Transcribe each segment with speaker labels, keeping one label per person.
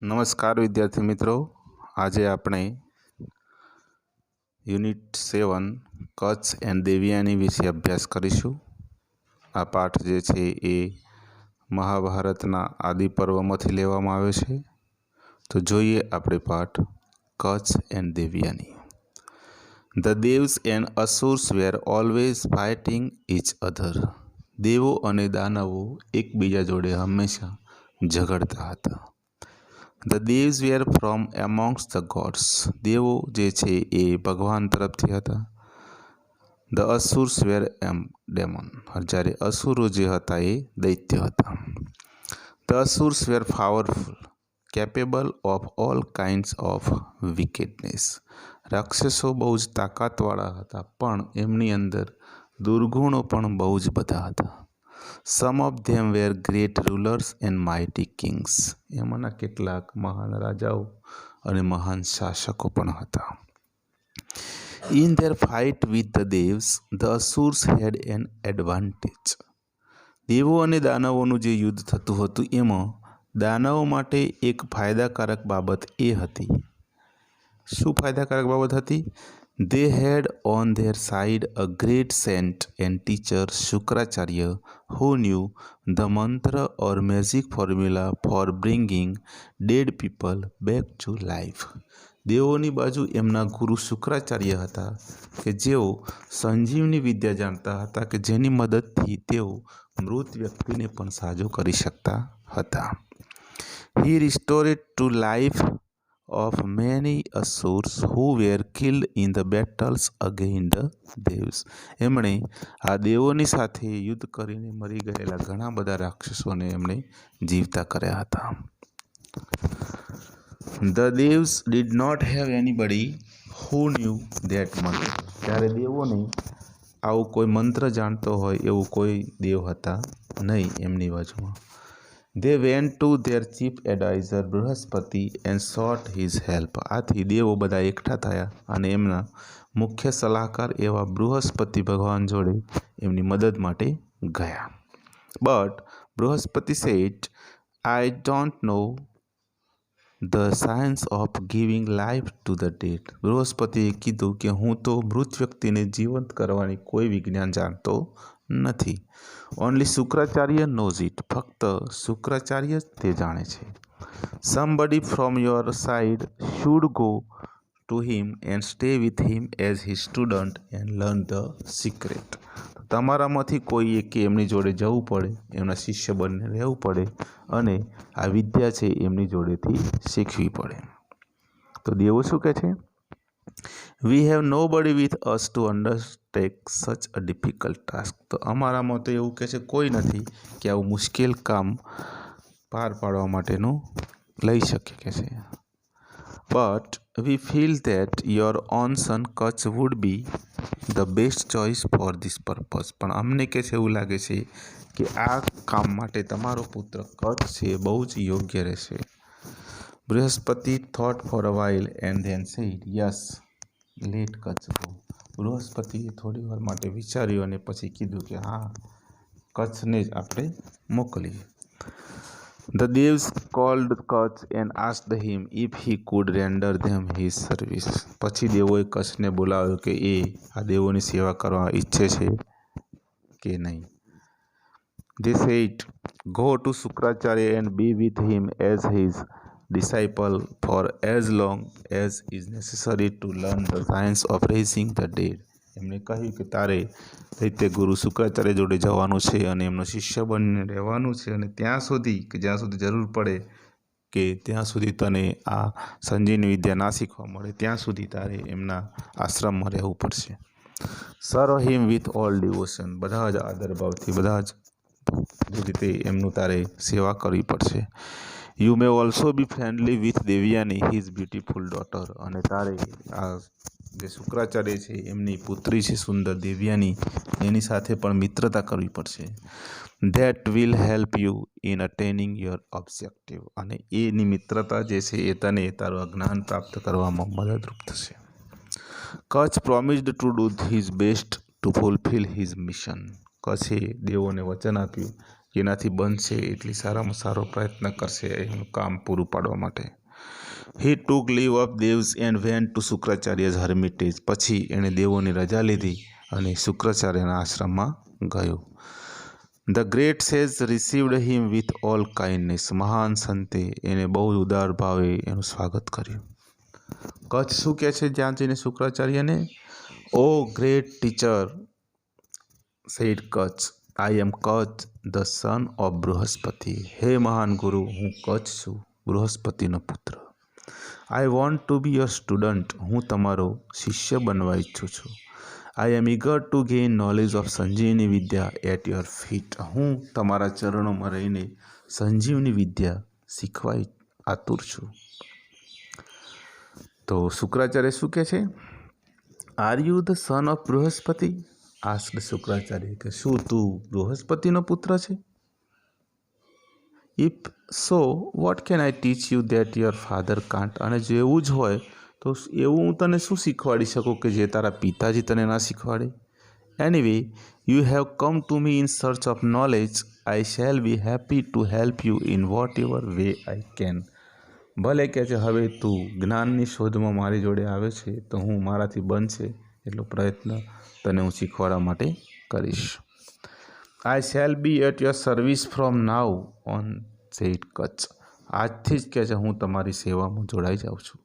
Speaker 1: નમસ્કાર વિદ્યાર્થી મિત્રો, આજે આપણે યુનિટ 7 કચ્છ એન્ડ દેવિયાની વિશે અભ્યાસ કરીશું। આ પાઠ જે છે એ મહાભારતના આદિ પર્વમાંથી લેવામાં આવ્યો છે। તો જોઈએ આપણે પાઠ Kacha and Devyani. The devas and asuras were always fighting each other. દેવો અને દાનવો એકબીજા જોડે હંમેશા ઝઘડતા હતા। The devas were from amongst the gods. દેવો જે છે એ ભગવાન તરફથી હતા। The asuras were demon. જ્યારે અસુરો જે હતા એ દૈત્ય હતા। The asuras were powerful, capable of all kinds of wickedness. રાક્ષસો બહુ જ તાકાતવાળા હતા, પણ એમની અંદર દુર્ગુણો પણ બહુ જ બધા હતા। Some of them were great rulers and mighty kings. એમાંના કેટલાક મહાન રાજાઓ અને મહાન શાસકો પણ હતા। In their fight with the devas the asuras had an advantage. દેવો અને દાનવોનું જે યુદ્ધ થતું હતું એમાં દાનવો માટે એક ફાયદાકારક બાબત એ હતી। શું ફાયદાકારક બાબત હતી? They had on their side a great saint and teacher Shukracharya who knew the mantra or magic formula for bringing dead people back to life। દેવોની બાજુ એમના ગુરુ શુક્રાચાર્ય હતા કે જેઓ સંજીવની વિદ્યા જાણતા હતા કે જેની મદદથી તેઓ મૃત વ્યક્તિને પણ સાજો કરી શકતા હતા। He restored to life of many asurs who were killed in the battles against the devs। એમણે આ દેવોની સાથે યુદ્ધ કરીને મરી ગયેલા ઘણા બધા રાક્ષસોને એમણે જીવતા કર્યા હતા। The devs did not have anybody who knew that mantra। ત્યારે દેવોને આવું કોઈ મંત્ર જાણતો હોય એવું કોઈ દેવ હતા નહીં એમની બાજુમાં। They went to their chief advisor Brihaspati and sought his help। આથી દેવો બધા એકઠા થયા અને એમના મુખ્ય સલાહકાર એવા બૃહસ્પતિ ભગવાન જોડે એમની મદદ માટે ગયા। But Brihaspati said, I don't know the science of giving life to the dead। બૃહસ્પતિએ કીધું કે હું તો મૃત વ્યક્તિને જીવંત કરવાની કોઈ વિજ્ઞાન જાણતો નથી। Only Shukracharya nose it. ફક્ત શુક્રાચાર્ય જ તે જાણે છે। Somebody from your side should go to him and stay with him as his student and learn the secret। તમારામાંથી કોઈ એકે એમની જોડે જવું પડે, એમના શિષ્ય બનીને રહેવું પડે અને આ વિદ્યા છે એમની જોડેથી શીખવી પડે। તો દેવો શું કહે છે? We have nobody with us to undertake such a difficult task। તો અમારામાં તો એવું કહે છે કોઈ નથી કે આવું મુશ્કેલ કામ પાર પાડવા માટેનું લઈ શકે કે છે। But we feel that your own son Kach would be the best choice for this purpose। પણ અમને કે છે એવું લાગે છે કે આ કામ માટે તમારો પુત્ર કચ્છ છે બહુ જ યોગ્ય રહેશે। Brihaspati thought for a while and then said, yes, let Kach go। બૃહસ્પતિએ થોડી વાર માટે વિચાર્યું અને પછી કીધું કે હા, કચ્છને જ આપણે મોકલીએ। The devs called Kach and asked him if he could render them his service। પછી દેવોએ કચ્છને બોલાવ્યો કે એ આ દેવોની સેવા કરવા ઈચ્છે છે કે નહીં। They said, go to Shukracharya and be with him as his disciple for as long as is necessary to learn the science of raising the dead। એમણે કહ્યું કે તારે દૈત્ય ગુરુ શુક્રાચાર્ય જોડે જવાનું છે અને એમનો શિષ્ય બનીને રહેવાનું છે અને ત્યાં સુધી કે જ્યાં સુધી જરૂર પડે કે ત્યાં સુધી તને આ સંજીવની વિદ્યા ના શીખવા મળે ત્યાં સુધી તારે એમના આશ્રમમાં રહેવું પડશે। સર્વ હિમ વિથ ઓલ ડિવોશન। બધા જ આદરભાવથી, બધા જ રીતે એમનું તારે સેવા કરવી પડશે। You may also be friendly with Devyani his beautiful daughter. અને તારે આ જે શુક્રાચાર્ય છે એમની પુત્રી છે સુંદર દેવિયાની, એની સાથે પણ મિત્રતા કરવી પડશે। That will help you in attaining your objective. અને એની મિત્રતા જે છે એ તને તારું અજ્ઞાન પ્રાપ્ત કરવામાં મદદરૂપ થશે। Kacha promised to do his best to fulfil his mission. કચ્છે દેવોને વચન આપ્યું કે એનાથી બનશે એટલી સારામાં સારો પ્રયત્ન કરશે એનું કામ પૂરું પાડવા માટે. He took leave of devas and went to Shukracharya's hermitage. પછી એણે દેવોની રજા લીધી અને શુક્રાચાર્યના આશ્રમમાં ગયો. The great sage received him with all kindness. મહાન સંતે એને બહુ જ ઉદાર ભાવે એનું સ્વાગત કર્યું. કચ્છ શું કહે છે જ્યાં જઈને શુક્રાચાર્યને? O great teacher, said Kacha, I am Kacha the son of Brihaspati. હે મહાન ગુરુ, હું કચ્છ છું, બૃહસ્પતિનો પુત્ર. I want to be your student. હું તમારો શિષ્ય બનવા ઈચ્છું છું. I am eager to gain knowledge of Sanjivani Vidya at your feet. હું તમારા ચરણોમાં રહીને સંજીવની વિદ્યા શીખવા આતુર છું. તો શુક્રાચાર્ય શું કહે છે? Are you the son of Brihaspati? Asked Shukracharya કે શું તું બૃહસ્પતિનો પુત્ર છે? If so what can I teach you that your father can't? અને જો એવું જ હોય તો એવું હું તને શું શીખવાડી શકું કે જે તારા પિતાજી તને ના શીખવાડે? Anyway you have come to me in search of knowledge. I shall be happy to help you in whatever way I can. ભલે કે છે હવે તું જ્ઞાનની શોધમાં મારી જોડે આવે છે તો હું મારાથી બનશે એટલો પ્રયત્ન તને હું શીખવાડવા માટે કરીશ. I shall be at your service from now on, said Kacha. આજથી જ કહે છે હું તમારી સેવામાં જોડાઈ જાઉં છું.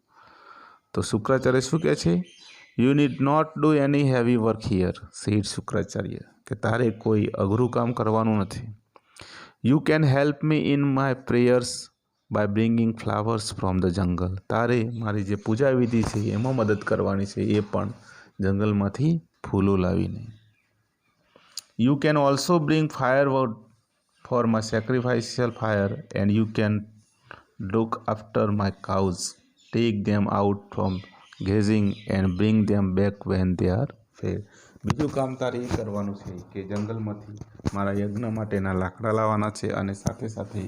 Speaker 1: તો શુક્રાચાર્ય શું કહે છે? You need not do any heavy work here, said Shukracharya કે તારે કોઈ અઘરું કામ કરવાનું નથી. You can help me in my prayers by bringing flowers from the jungle. તારે મારી જે પૂજા વિધિ છે એમાં મદદ કરવાની છે, એ પણ જંગલમાંથી ફૂલો લાવીને. You can also bring firewood for my sacrificial fire and you can look after my cows, take them out from grazing and bring them back when they are fed. બીજું કામ તારે એ કરવાનું છે કે જંગલમાંથી મારા યજ્ઞ માટેના લાકડા લાવવાના છે અને સાથે સાથે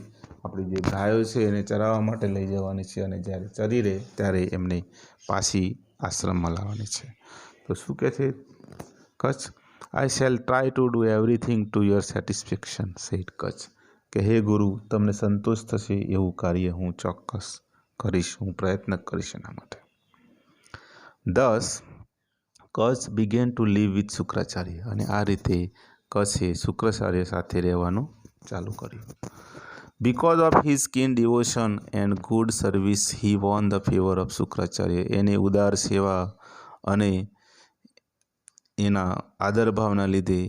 Speaker 1: આપણી જે ગાયો છે એને ચરાવવા માટે લઈ જવાની છે અને જ્યારે ચરી રહે ત્યારે એમને પાછી આશ્રમમાં લાવવાની છે. તો શું કહે છે Kacha? I shall try to do everything to your satisfaction, said Kacha કે હે ગુરુ, તમને સંતોષ થશે એવું કાર્ય હું ચોક્કસ કરીશ, હું પ્રયત્ન કરીશ એના માટે. Thus Kacha began to live with Shukracharya. અને આ રીતે કચ્છે શુક્રાચાર્ય સાથે રહેવાનું ચાલુ કર્યું. Because of his keen devotion and good service, he won the favor of Shukracharya. એની ઉદાર સેવા અને એના આદર ભાવના લીધે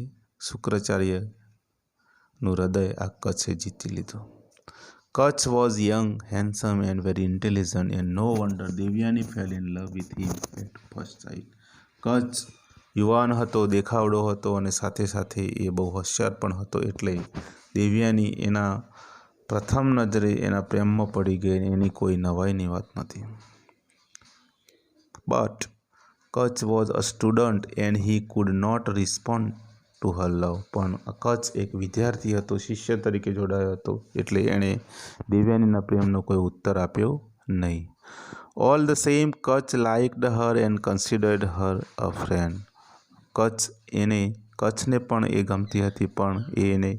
Speaker 1: શુક્રાચાર્યનું હૃદય આ કચ્છે જીતી લીધું. Kacha was young, handsome and very intelligent and no wonder Devayani fell in love with him at first sight. Kacha યુવાન હતો, દેખાવડો હતો અને સાથે સાથે એ બહુ હોશિયાર પણ હતો, એટલે દેવયાની એના પ્રથમ નજરે એના પ્રેમમાં પડી ગઈ. એની કોઈ નવાઈની વાત નથી. But Kacha was a student and he could not respond to her love. પણ કચ્છ એક વિદ્યાર્થી હતો, શિષ્ય તરીકે જોડાયો હતો, એટલે એણે દેવયાનીના પ્રેમનો કોઈ ઉત્તર આપ્યો નહીં. All the same Kacha liked her and considered her a friend. કચ્છને પણ એ ગમતી હતી, પણ એને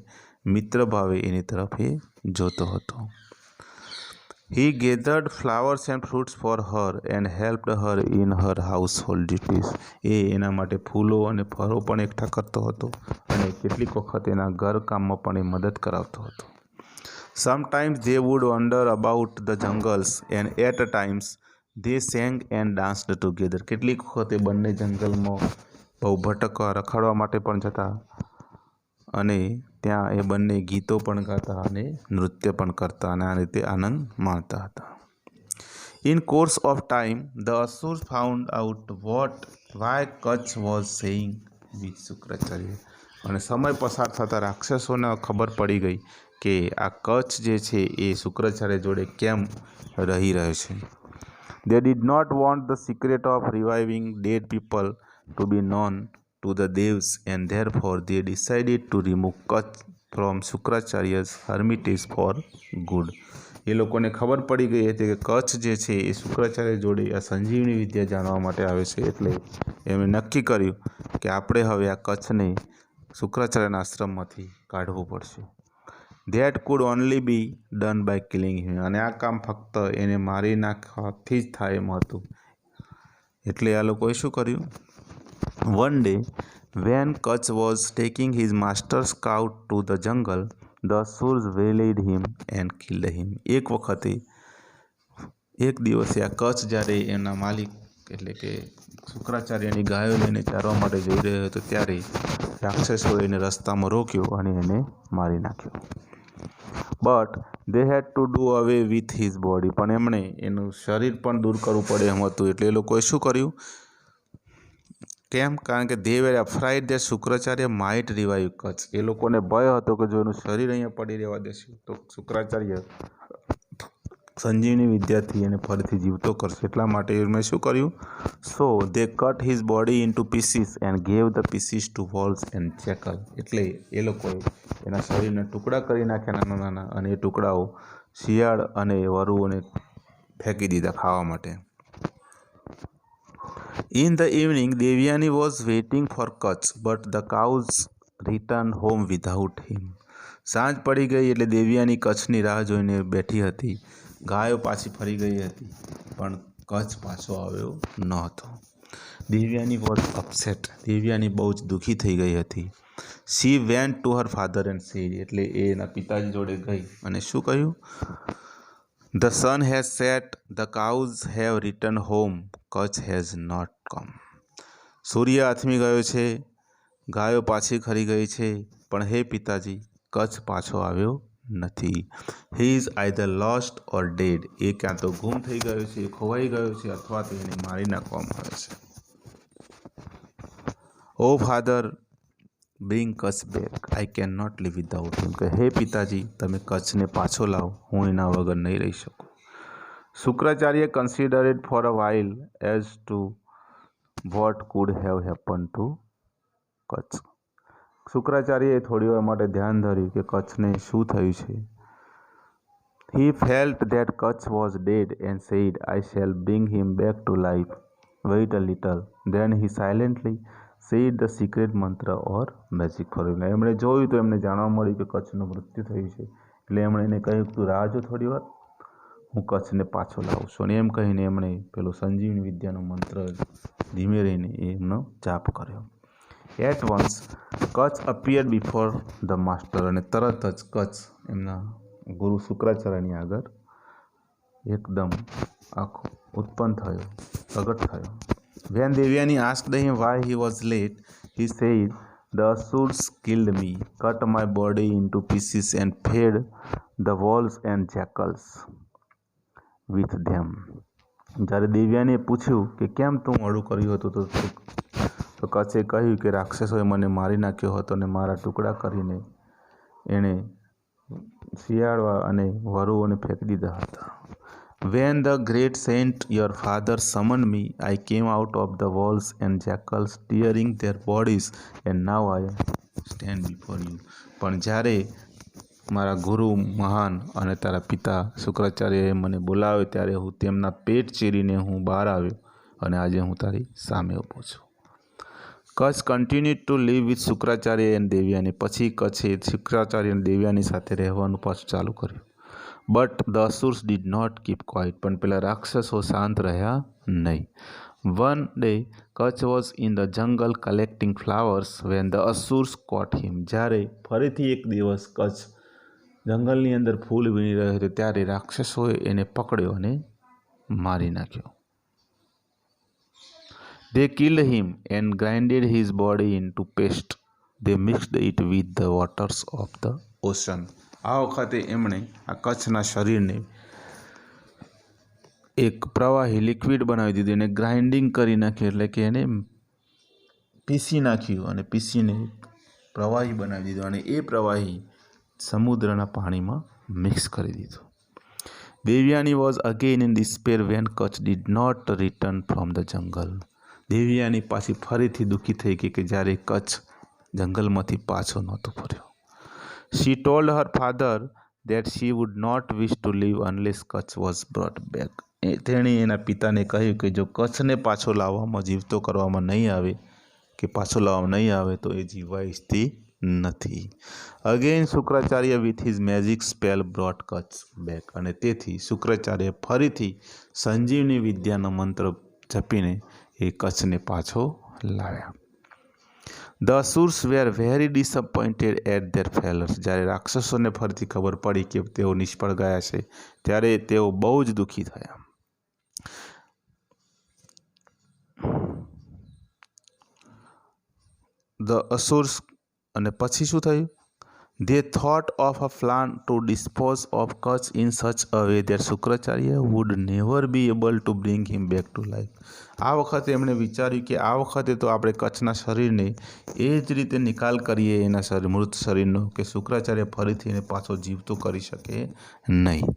Speaker 1: મિત્ર ભાવે એની તરફ એ જોતો હતો. He gathered flowers and fruits for her and helped her in her household duties. એ એના માટે ફૂલો અને ફળો પણ એકઠા કરતો હતો અને કેટલીક વખત એના ઘર કામમાં પણ એ મદદ કરાવતો હતો. Sometimes they would wander about the jungles and at times they sang and danced together. કેટલીક વખત એ બંને જંગલમાં બહુ ભટકવા રખડવા માટે પણ જતા અને ત્યાં એ બંને ગીતો પણ ગાતા અને નૃત્ય પણ કરતા અને આ રીતે આનંદ માણતા હતા. In course of time the asura found out why Kacha was staying with Shukracharya. અને સમય પસાર થતાં રાક્ષસોને ખબર પડી ગઈ કે આ કચ્છ જે છે એ શુક્રાચાર્ય જોડે કેમ રહી રહ્યો છે. They did not want the secret of reviving dead people to be known to the devs and therefore they decided to remove Kutch from શુક્રાચાર્ય's hermitage for good. એ લોકોને ખબર પડી ગઈ હતી કે કચ્છ જે છે એ શુક્રાચાર્ય જોડે આ સંજીવની વિદ્યા જાણવા માટે આવે છે, એટલે એમણે નક્કી કર્યું કે આપણે હવે આ કચ્છને શુક્રાચાર્યના આશ્રમમાંથી કાઢવું પડશે. That could only be done by killing him, અને આ કામ ફક્ત એને મારી નાખવાથી જ થાય એમ હતું. એટલે આ લોકોએ શું કર્યું? One day when Kacha was taking his master's સ્કાઉટ to the jungle, the asuras waylaid him and killed him. એક દિવસે આ કચ્છ જ્યારે એના માલિક એટલે કે શુક્રાચાર્યની ગાયો લઈને ચારવા માટે જઈ રહ્યો હતો ત્યારે રાક્ષસોએ એને રસ્તામાં રોક્યો અને એને મારી નાખ્યો. But they had to do away with his body, પણ એમણે એનું શરીર પણ દૂર કરવું પડે એમ હતું. એટલે એ લોકોએ શું કર્યું? કેમ? કારણ કે they were afraid that Shukracharya might revive Kacha. એ લોકોને ભય હતો કે જો એનું શરીર અહીંયા પડી રહેવા દેશે તો શુક્રાચાર્ય સંજીવની વિદ્યાથી એને ફરીથી જીવતો કરશે. એટલા માટે મેં શું કર્યું? So they cut his body into pieces and gave the pieces to wolves and jackal. એટલે એ લોકોએ એના શરીરને ટુકડા કરી નાખ્યા નાના નાના, અને એ ટુકડાઓ શિયાળ અને વરુઓને ફેંકી દીધા ખાવા માટે. In the evening Devyani was waiting for Kacha but the cows return home without him. સાંજ પડી ગઈ એટલે દેવયાની કચ્છની રાહ જોઈને બેઠી હતી. ગાયો પાછી ફરી ગઈ હતી પણ કચ્છ પાછો આવ્યો ન હતો. Devyani was upset. દેવયાની બહુ જ દુઃખી થઈ ગઈ હતી. She went to her father and said. એટલે એ એના પિતાજી જોડે ગઈ અને શું કહ્યું? The sun has set, the cows have return home, Kacha has not come. સૂર્ય આથમી ગયો છે, ગાયો પાછી ખરી ગઈ છે, પણ હે પિતાજી, કચ્છ પાછો આવ્યો નથી. He is either lost or dead. એ ક્યાં તો ગુમ થઈ ગયો છે, ખોવાઈ ગયો છે, અથવા તો એને મારી નાખવામાં આવ્યો છે. O father, bring Kacha back, I can not live without him. કે હે પિતાજી, તમે કચ્છને પાછો લાવો, હું એના વગર નહીં રહી શકું. Shukracharya considered for a while as to what could have happen to Kacha. શુક્રાચાર્યએ થોડી વાર માટે ધ્યાન ધર્યું કે કચ્છને શું થયું છે. He felt that Kacha was dead and said, I shall bring him back to life, wait a little. Then he silently said the secret mantra or magic formula. એમણે જોયું તો એમને જાણવા મળ્યું કે કચ્છનું મૃત્યુ થયું છે. એટલે એમણે એને કહ્યું તું રાહ જો થોડી વાર, હું કચ્છને પાછો લાવું છું. અને એમ કહીને એમણે પેલો સંજીવની વિદ્યાનો મંત્ર ધીમે રહીને એમનો જાપ કર્યો. At once Kacha appeared before the master. અને તરત જ કચ્છ એમના ગુરુ શુક્રાચાર્યની આગળ એકદમ આખો ઉત્પન્ન થયો, પ્રગટ થયો. When Devyani asked him why he was late, he said, the asuras killed me, cut my body into pieces and fed the wolves and jackals with them. જ્યારે દેવયાનીએ પૂછ્યું કે કેમ તું મોડું કર્યું હતું, તો કચ્છે કહ્યું કે રાક્ષસોએ મને મારી નાખ્યો હતો અને મારા ટુકડા કરીને એણે શિયાળવા અને વરુઓને ફેંકી દીધા હતા. When the great saint your father summoned me, I came out of the wolves and jackals tearing their bodies and now I stand before you. પણ જ્યારે મારા ગુરુ મહાન અને તારા પિતા શુક્રાચાર્યએ મને બોલાવ્યો ત્યારે હું તેમના પેટ ચીરીને હું બહાર આવ્યો અને આજે હું તારી સામે ઊભો છું. Kacha continued to live with Shukracharya and Devayani. પછી કચ્છે શુક્રાચાર્ય અને દેવયાની સાથે રહેવાનું પાછું ચાલુ કર્યું. But the asuras did not keep quiet. પણ પેલા રાક્ષસો શાંત રહ્યા નહીં. One day Kacha was in the jungle collecting flowers when the asuras caught him. જ્યારે ફરીથી એક દિવસ કચ્છ જંગલની અંદર ફૂલ વીણી રહ્યો હતો ત્યારે રાક્ષસોએ એને પકડ્યો અને મારી નાખ્યો. They killed him and grinded his body into paste. They mixed it with the waters of the ocean. આ વખતે એમણે આ કચ્છના શરીરને એક પ્રવાહી લિક્વિડ બનાવી દીધું, એને ગ્રાઇન્ડિંગ કરી નાખ્યું, એટલે કે એને પીસી નાખ્યું અને પીસીને પ્રવાહી બનાવી દીધું અને એ પ્રવાહી સમુદ્રના પાણીમાં મિક્સ કરી દીધું. Devayani was again in despair when Kacha did not return from the jungle. Devayani પાછી ફરીથી દુઃખી થઈ ગઈ કે જ્યારે કચ્છ જંગલમાંથી પાછો નહોતો ફર્યો. She told her father that she would not wish to live unless Kacha was brought back. તેણે એના પિતાને કહ્યું કે જો કચ્છને પાછો લાવવામાં, જીવતો કરવામાં નહીં આવે કે પાછો લાવવામાં નહીં આવે તો એ જીવવા ઈચ્છતી નથી. Again Shukracharya with his magic spell brought Kutch back, અને તેથી શુક્રાચાર્ય ફરીથી સંજીવની વિદ્યાનો મંત્ર જપીને એ કચ્છને પાછો લાવ્યા. The asuras were very disappointed at their failures. જ્યારે રાક્ષસોને ફરીથી ખબર પડી કે તેઓ નિષ્ફળ ગયા છે ત્યારે તેઓ બહુ જ દુઃખી થયા. ધ અસુર્સ, અને પછી શું થયું? They thought of a plan to dispose of Kutch in such a way that Shukracharya would never be able to bring him back to life. આ વખતે એમણે વિચાર્યું કે આ વખતે તો આપણે કચ્છના શરીરને એ જ રીતે નિકાલ કરીએ એના મૃત શરીરનો કે શુક્રાચાર્ય ફરીથી એને પાછો જીવતો કરી શકે નહીં.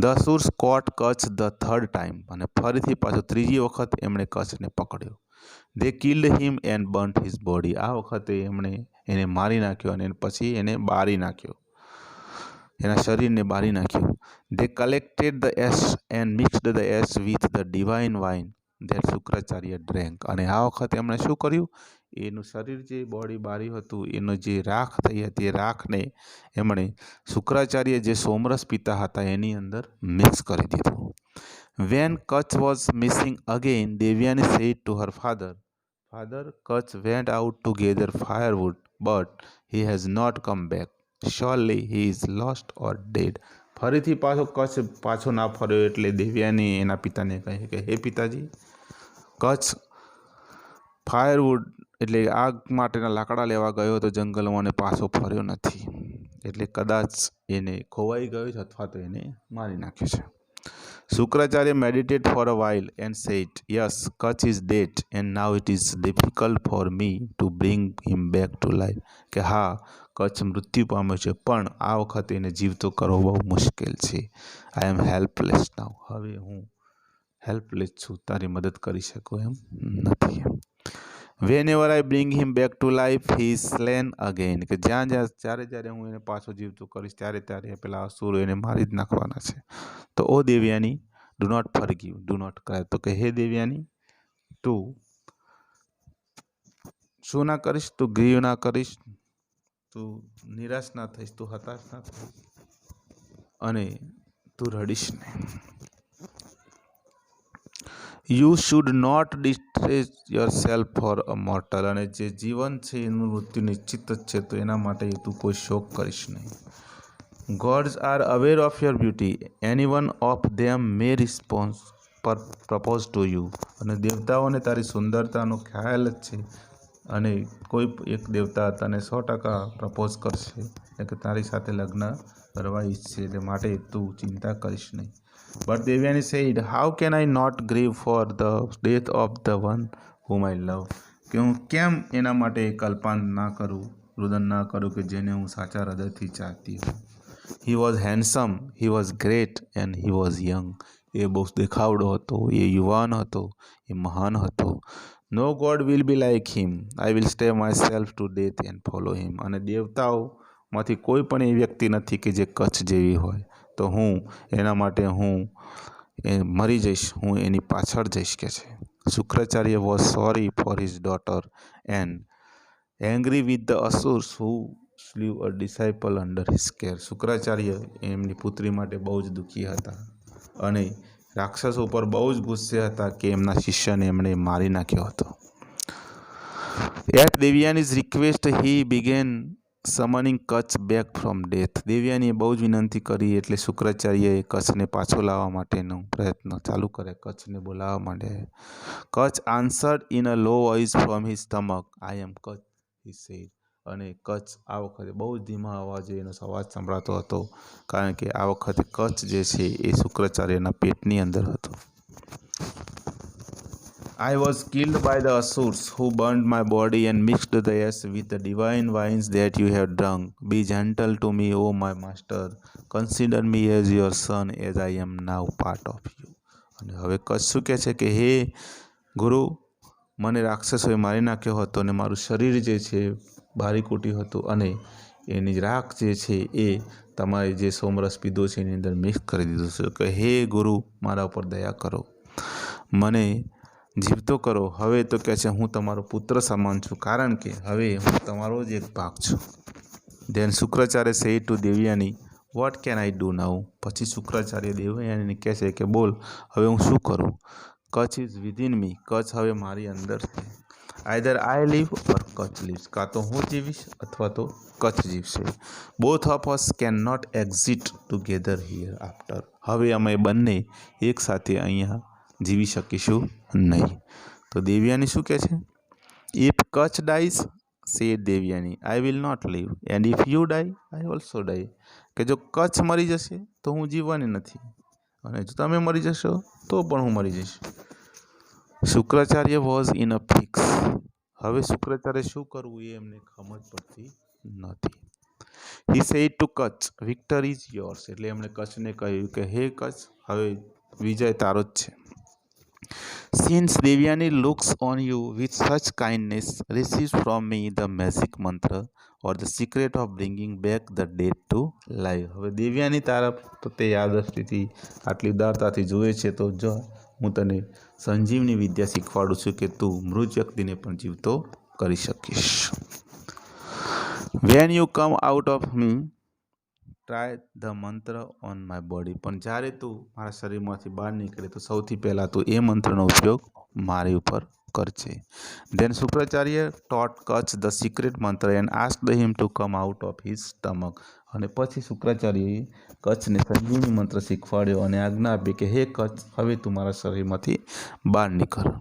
Speaker 1: The asuras caught Kacha the third time, અને ફરીથી પાછો ત્રીજી વખત એમણે કચ્છને પકડ્યો. They killed him and burnt his body. આ વખતે એમણે એને મારી નાખ્યો અને પછી એને બાળી નાખ્યો, એના શરીરને બાળી નાખ્યું. They collected the ash and mixed the ash with the divine wine that Shukracharya drank. અને આ વખતે એમણે શું કર્યું? એનું શરીર જે બોડી બાળ્યું હતું એનો જે રાખ થઈ હતી એ રાખને એમણે શુક્રાચાર્ય જે સોમરસ પીતા હતા એની અંદર મિક્સ કરી દીધું. When Kacha was missing again, Devayani said to her father, father, Kacha went out to gather firewood but he has not come back. Surely he is lost or dead. ફરીથી પાછો કચ્છ પાછો ના ફર્યો એટલે દેવયાની એના પિતાને કહે કે હે પિતાજી, કચ્છ ફાયરવુડ એટલે આગ માટેના લાકડા લેવા ગયો હતો જંગલમાં અને પાછો ફર્યો નથી, એટલે કદાચ એને ખોવાઈ ગયો છે અથવા તો એને મારી નાખ્યો છે. Shukracharya meditate for a while and said, yes, Kutch is dead and now it is difficult for me to bring him back to life. કે હા, કચ્છ મૃત્યુ પામ્યો છે પણ આ વખતે એને જીવતો કરવો બહુ મુશ્કેલ છે. આઈ એમ હેલ્પલેસ નાઉ. હવે હું હેલ્પલેસ છું, તારી મદદ કરી શકું એમ નથી. Whenever I bring him back to life he is slain again. કે જ્યારે હું એને પાછો જીવતો કરીશ ત્યારે પેલા અસુરો એને મારી જ નાખવાના છે. તો O Devyani, do not forgive, do not cry. તો કે હે દેવયાની, તું શું ના કરીશ? તું ગ્રીવ ના કરીશ, તું નિરાશ ના થઈશ, તું હતાશ ના થઈશ અને તું રડીશ નહીં. You should not distress yourself for a mortal. અને જે જીવન છે એનું મૃત્યુ નિશ્ચિત જ છે, તો એના માટે તું કોઈ શોક કરીશ નહીં. Gods are aware of your beauty, any one of them may propose to you. અને દેવતાઓને તારી સુંદરતાનો ખ્યાલ જ છે, અને કોઈ એક દેવતા તને 100% પ્રપોઝ કરશે એટલે કે તારી સાથે લગ્ન કરવા ઈચ્છશે, એટલે માટે તું ચિંતા કરીશ નહીં. But Devyani said, how can I not grieve for the death of the one whom I love. કે હું કેમ એના માટે કલ્પાન ના કરું, રુદન ના કરું કે જેને હું સાચા હૃદયથી ચાહતી હોઉં. He was handsome, he was great and he was young. એ બહુ દેખાવડો હતો, એ યુવાન હતો, એ મહાન હતો. No god will be like him, I will stay myself to death and follow him. અને દેવતાઓમાંથી કોઈ પણ એ વ્યક્તિ નથી કે જે કચ્છ જેવી હોય, તો હું એના માટે મરી જઈશ, હું એની પાછળ જઈશ કે છે. Shukracharya was sorry for his daughter and angry with the asuras who slew a disciple under his care. શુક્રાચાર્ય એમની પુત્રી માટે બહુ જ દુઃખી હતા અને રાક્ષસો પર બહુ જ ગુસ્સે હતા કે એમના શિષ્યને એમણે મારી નાખ્યો હતો. At Devyani's request he began summoning Kacha back from death. દેવયાનીએ બહુ જ વિનંતી કરી એટલે શુક્રાચાર્યએ કચ્છને પાછો લાવવા માટેનો પ્રયત્ન ચાલુ કરે, કચ્છને બોલાવવા માંડે. Kacha answered in a low voice from his stomach, I am Kacha, he said. અને કચ્છ આ વખતે બહુ જ ધીમા અવાજે એનો અવાજ સંભળાતો હતો, કારણ કે આ વખતે કચ્છ જે છે એ શુક્રાચાર્યના પેટની અંદર હતો. I was killed by the Asurs who burned my body and mixed the ash with the divine wines that you have drunk. Be gentle to me, O my master. Consider me as your son, as I am now part of you. અને હવે કચ્છ શું કહે છે કે હે ગુરુ, મને રાક્ષસોએ મારી નાખ્યો હતો અને મારું શરીર જે છે બારી કૂટ્યું હતું અને એની રાખ જે છે એ તમારે જે સોમરસ પીધો છે એની અંદર મિક્સ કરી દીધું છે. કે હે ગુરુ, મારા ઉપર દયા કરો, મને જીવતો કરો. હવે તો કહે છે હું તમારો પુત્ર સમાન છું, કારણ કે હવે હું તમારો જ એક ભાગ છું. Then Shukracharya say to Devyani, what can I do now? પછી શુક્રાચાર્ય દેવયાનીને કહે છે કે બોલ, હવે હું શું કરું? કચ્છ ઇઝ વિધિન મી, કચ્છ હવે મારી અંદર છે. Either I live or Kacha lives, કાં તો હું જીવીશ અથવા તો કચ્છ જીવશે. Both of us can not exist together hereafter, હવે અમે બંને એકસાથે અહીંયા જીવી શકીશું નહીં. તો દેવયાની શું કહે છે? If Kacha dies, said Devyani, I will not live, and if you die, I also die. કે જો કચ્છ મરી જશે તો હું જીવવાની નથી, અને જો તમે મરી જશો તો પણ હું મરી જઈશ. Shukracharya was in a fix. હવે શુક્રાચાર્ય શું કરવું એ એમને સમજ પડતી નથી. He said to Kutch, Victor is yours, એટલે એમણે કચ્છને કહ્યું કે હે કચ્છ, હવે વિજય તારો જ છે. Since Devyani looks on you with such kindness, receive from me the magic mantra or the secret of bringing back the dead to life. હવે દેવ્યાની તારા પ્રત્યે યાદસ્તીથી આટલી ઉદારતાથી જુએ છે તો જો હું તને સંજીવની વિદ્યા શીખવાડું છું કે તું મૃત વ્યક્તિને પણ જીવતો કરી શકીશ. When you come out of me, try the મંત્ર ઓન માય બોડી, પણ જ્યારે તું મારા શરીરમાંથી બહાર નીકળે તો સૌથી પહેલાં તું એ મંત્રનો ઉપયોગ મારી ઉપર કરજે. Then Shukracharya taught Kacha the secret mantra and asked him to come out of his stomach, અને પછી શુક્રાચાર્યએ કચ્છને સંજીવની મંત્ર શીખવાડ્યો અને આજ્ઞા આપી કે હે કચ્છ, હવે તું મારા શરીરમાંથી બહાર નીકળ.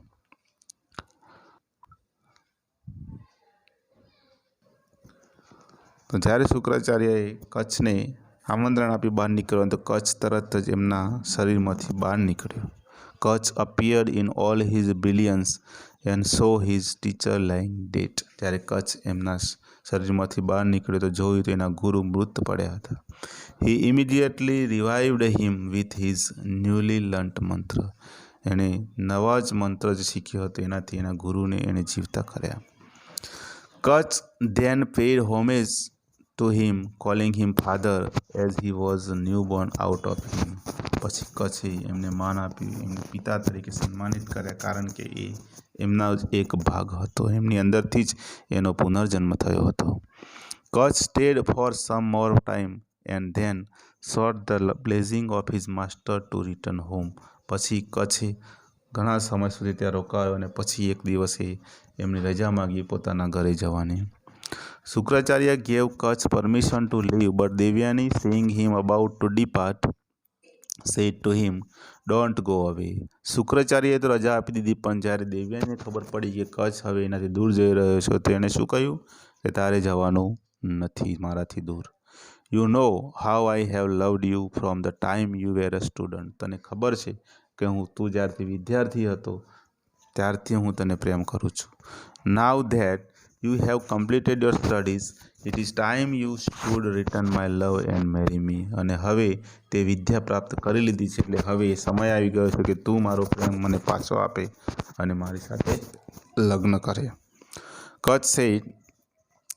Speaker 1: તો જ્યારે શુક્રાચાર્યએ કચ્છને આમંત્રણ આપી બહાર નીકળ્યો તો કચ્છ તરત જ એમના શરીરમાંથી બહાર નીકળ્યો. Kacha appeared in all his brilliance and saw his teacher lying dead. જ્યારે કચ્છ એમના શરીરમાંથી બહાર નીકળ્યો તો જોયું તો એના ગુરુ મૃત પડ્યા હતા. He immediately revived him with his newly learnt mantra. એણે નવા જ મંત્ર જે શીખ્યો હતો એનાથી એના ગુરુને એણે જીવતા કર્યા. Kacha then paid homage to him, calling him father as he was newborn out of him. પછી કચ્છે એમને માન આપ્યું, એમને પિતા તરીકે સન્માનિત કર્યા, કારણ કે એ એમના જ એક ભાગ હતો, એમની અંદરથી જ એનો પુનર્જન્મ થયો હતો. Kacha stayed for some more time and then sought the blessing of his master to return home. પછી કચ્છે ઘણા સમય સુધી ત્યાં રોકાયો અને પછી એક દિવસે એમની રજા માગી પોતાના ઘરે જવાની. Shukracharya gave Kacha permission to leave, but Devyani seeing him about to depart said to him don't go away. શુક્રાચાર્યએ તો રજા આપી દીધી, પણ જ્યારે દેવયાનીને ખબર પડી કે કચ્છ હવે એનાથી દૂર જઈ રહ્યો છે તો એણે શું કહ્યું કે તારે જવાનું નથી મારાથી દૂર. You know how I have loved you from the time you were a student. તને ખબર છે કે તું જ્યારથી વિદ્યાર્થી હતો ત્યારથી હું તને પ્રેમ કરું છું. Now that you have completed your studies, it is time you should return my love and marry me. અને હવે તે વિદ્યા પ્રાપ્ત કરી લીધી છે એટલે હવે સમય આવી ગયો છે કે તું મારો પ્રેમ મને પાછો આપે અને મારી સાથે લગ્ન કરે. Kacha said,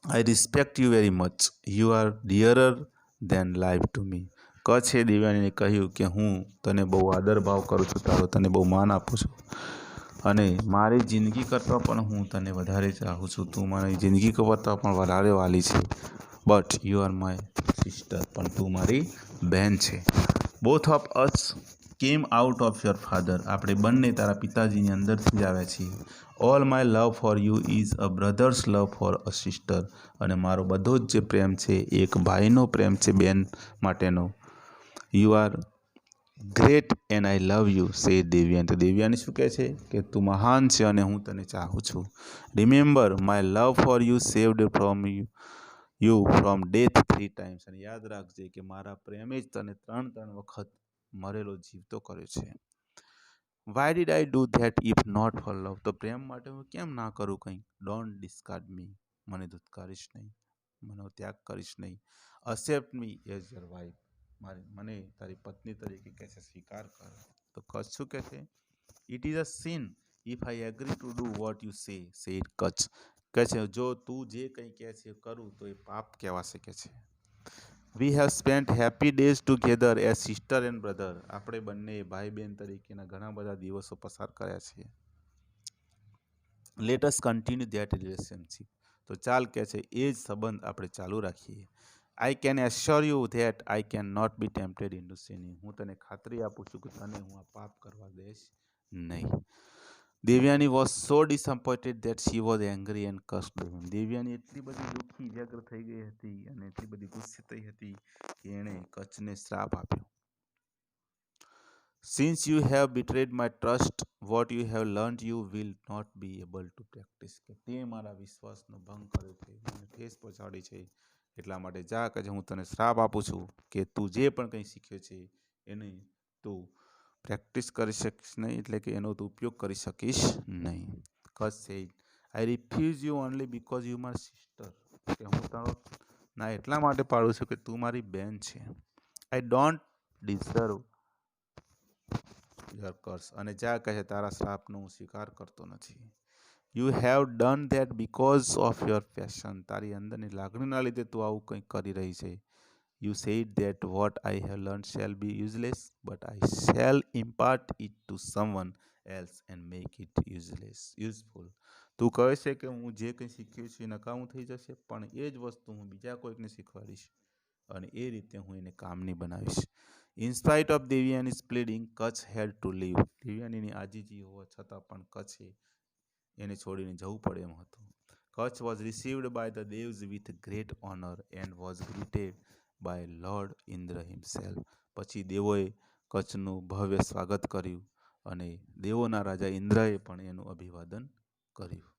Speaker 1: I respect you very much, you are dearer than life to me. કચ્છે દેવયાનીને કહ્યું કે હું તને બહુ આદર ભાવ કરું છું, તારો તને બહુ માન આપું છું અને મારી જિંદગી કરતાં પણ હું તને વધારે ચાહું છું, તું મારી જિંદગી કરતાં પણ વધારે વાલી છે. But you are my sister, પણ તું મારી બહેન છે. બોથ ઓફ અસ કેમ આઉટ ઓફ યોર ફાધર, આપણે બંને તારા પિતાજીની અંદરથી જ આવ્યા છીએ. All my love for you is a brothers love for a sister, અને મારો બધો જ જે પ્રેમ છે એક ભાઈનો પ્રેમ છે બેન માટેનો. You are great and I love you say Devyani. તો દેવયાની શું કહે છે કે તું મહાન છે અને હું તને ચાહું છું. Remember my love for you saved from you from death 3 times. અને યાદ રાખજે કે મારા પ્રેમે જ તને 3 વખત મરેલો જીવતો કર્યો છે. Why did I do that if not for love. તો પ્રેમ માટે હું કેમ ના કરું કંઈ. ડોન્ટ ડિસ્કાર્ડ મી, મને ધુત્કારીશ નહીં, મને ત્યાગ કરીશ નહીં. Accept me as your wife, મને તારી પત્ની તરીકે કહે છે સ્વીકાર કર. તો કચ્છ શું કહે છે? It is a sin if I agree to do what you say, said Kacha. કહે છે જો તું જે કંઈ કહે છે કરું તો એ પાપ કહેવાશે કે છે. We have spent happy days together as sister and brother. આપણે બંને ભાઈ બહેન તરીકેના ઘણા બધા દિવસો પસાર કર્યા છીએ. Let us continue that relationship. તો ચાલ કે છે એ જ સંબંધ આપણે ચાલુ રાખીએ. I can assure you that I can not be tempted into sinning. હું તને ખાતરી આપું છું કે તને હું આ પાપ કરવા દઈશ નહીં. Devayani was so disappointed that she was angry and cursed him. Devayani એટલી બધી દુઃખી વ્યગ્ર થઈ ગઈ હતી અને એટલી બધી ગુસ્સે થઈ હતી કે એણે કચ્છને શ્રાપ આપ્યો. Since you have betrayed my trust, what you have learned you will not be able to practice. કે તે મારા વિશ્વાસનો ભંગ કર્યો છે, મને ઠેસ પહોંચાડી છે, એટલા માટે જા કે હું તને શ્રાપ આપું છું કે તું જે પણ કંઈ શીખ્યો છે એને તું પ્રેક્ટિસ કરી શકીશ નહીં, એટલે કે એનો તું ઉપયોગ કરી શકીશ નહીં. Kacha said, I refuse you only because you my sister. કે હું તારો ના એટલા માટે પાડું છું કે તું મારી બેન છે. I don't deserve your curse. અને જા કહે તારા શ્રાપનો હું સ્વીકાર કરતો નથી. You have done that because of your passion. તારી અંદરની લાગણીના લીધે તું આવું કંઈક કરી રહી છે. You said that what I have learn shall be useless but I shell impart it to someone else and make it useful. તું કહે છે કે હું જે કંઈ શીખ્યું છું એ નકામું થઈ જશે, પણ એ જ વસ્તુ હું બીજા કોઈકને શીખવાડીશ અને એ રીતે હું એને કામની બનાવીશ. In spite of Devayani's pleading, Kacha had to leave. દેવયાનીની આજીજી હોવા છતાં પણ કચ્છે એને છોડીને જવું પડે એમ હતું. Kacha was received by the devas with great honour and was greeted by Lord Indra himself. પછી દેવોએ કચ્છનું ભવ્ય સ્વાગત કર્યું અને દેવોના રાજા ઇન્દ્રએ પણ એનું અભિવાદન કર્યું.